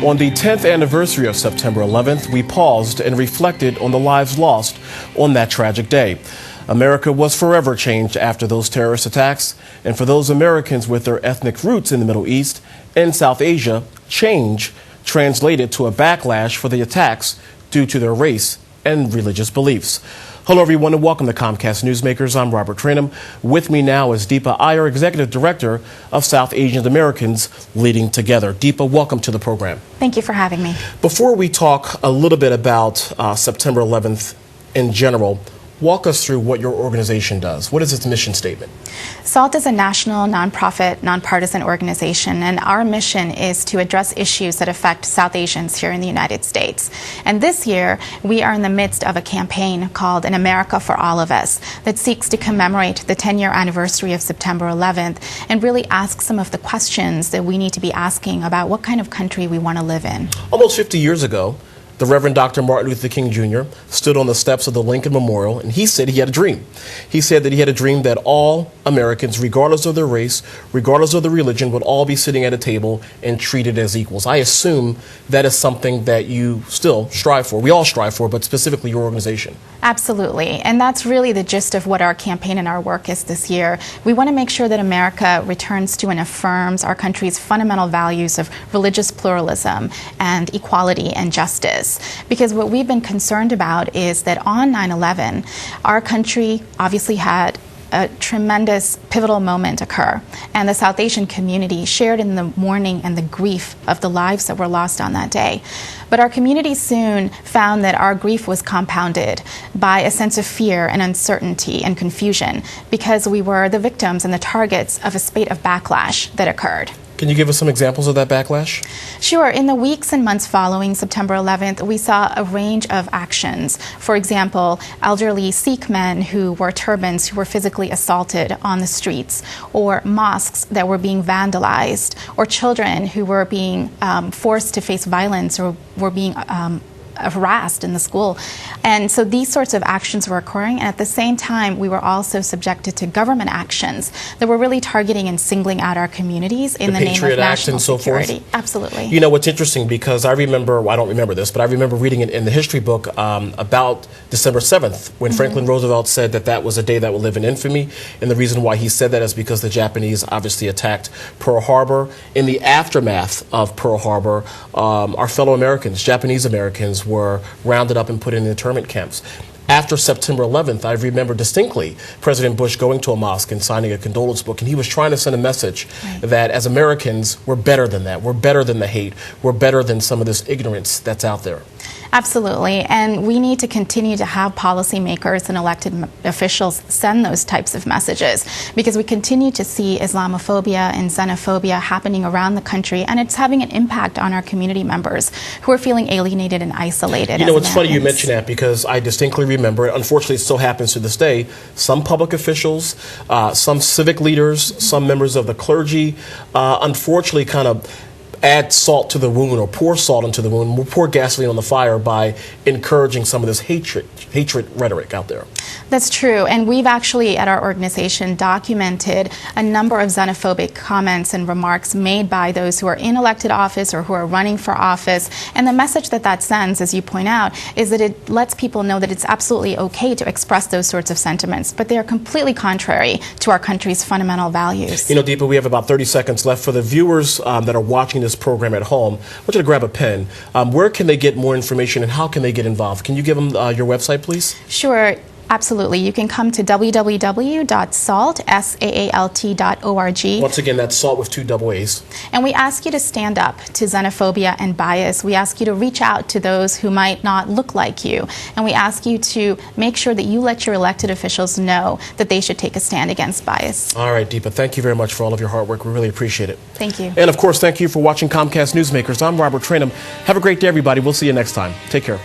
On the 10th anniversary of September 11th, we paused and reflected on the lives lost on that tragic day. America was forever changed after those terrorist attacks, and for those Americans with their ethnic roots in the Middle East and South Asia, change translated to a backlash for the attacks due to their race and religious beliefs. Hello, everyone, and welcome to Comcast Newsmakers. I'm Robert Traynham. With me now is Deepa Iyer, Executive Director of South Asian Americans Leading Together. Deepa, welcome to the program. Thank you for having me. Before we talk a little bit about September 11th in general, walk us through what your organization does. What is its mission statement? SAALT is a national, nonprofit, nonpartisan organization, and our mission is to address issues that affect South Asians here in the United States. And this year, we are in the midst of a campaign called An America for All of Us that seeks to commemorate the 10-year anniversary of September 11th and really ask some of the questions that we need to be asking about what kind of country we want to live in. Almost 50 years ago, the Reverend Dr. Martin Luther King Jr. stood on the steps of the Lincoln Memorial, and he said he had a dream. He said that he had a dream that all Americans, regardless of their race, regardless of their religion, would all be sitting at a table and treated as equals. I assume that is something that you still strive for. We all strive for, but specifically your organization. Absolutely, and that's really the gist of what our campaign and our work is this year. We want to make sure that America returns to and affirms our country's fundamental values of religious pluralism and equality and justice. Because what we've been concerned about is that on 9/11, our country obviously had a tremendous pivotal moment occur, and the South Asian community shared in the mourning and the grief of the lives that were lost on that day. But our community soon found that our grief was compounded by a sense of fear and uncertainty and confusion because we were the victims and the targets of a spate of backlash that occurred. Can you give us some examples of that backlash? Sure. In the weeks and months following September 11th, we saw a range of actions. For example, elderly Sikh men who wore turbans who were physically assaulted on the streets, or mosques that were being vandalized, or children who were being forced to face violence or were being harassed in the school. And so these sorts of actions were occurring, and at the same time we were also subjected to government actions that were really targeting and singling out our communities in the name of national security. Absolutely. You know, what's interesting, because I remember, well, I don't remember this, but I remember reading it in the history book about December 7th when Franklin Roosevelt said that that was a day that would live in infamy, and the reason why he said that is because the Japanese obviously attacked Pearl Harbor. In the aftermath of Pearl Harbor, our fellow Americans, Japanese Americans, were rounded up and put in internment camps. After September 11th, I remember distinctly President Bush going to a mosque and signing a condolence book, and he was trying to send a message that as Americans, we're better than that. We're better than the hate. We're better than some of this ignorance that's out there. Absolutely, and we need to continue to have policymakers and elected officials send those types of messages, because we continue to see Islamophobia and xenophobia happening around the country, and it's having an impact on our community members who are feeling alienated and isolated. You know, it's funny you mention that, because I distinctly remember, unfortunately it still happens to this day, some public officials, some civic leaders, some members of the clergy, unfortunately kind of add salt to the wound, or pour salt into the wound, pour gasoline on the fire by encouraging some of this hatred rhetoric out there. That's true, and we've actually at our organization documented a number of xenophobic comments and remarks made by those who are in elected office or who are running for office, and the message that that sends, as you point out, is that it lets people know that it's absolutely okay to express those sorts of sentiments, but they are completely contrary to our country's fundamental values. You know, Deepa, we have about 30 seconds left. For the viewers that are watching this program at home, I want you to grab a pen. Where can they get more information, and how can they get involved? Can you give them your website, please? Sure. Absolutely. You can come to www.saalt.org. Once again, that's SALT with 2 double A's. And we ask you to stand up to xenophobia and bias. We ask you to reach out to those who might not look like you. And we ask you to make sure that you let your elected officials know that they should take a stand against bias. All right, Deepa, thank you very much for all of your hard work. We really appreciate it. Thank you. And of course, thank you for watching Comcast Newsmakers. I'm Robert Traynham. Have a great day, everybody. We'll see you next time. Take care.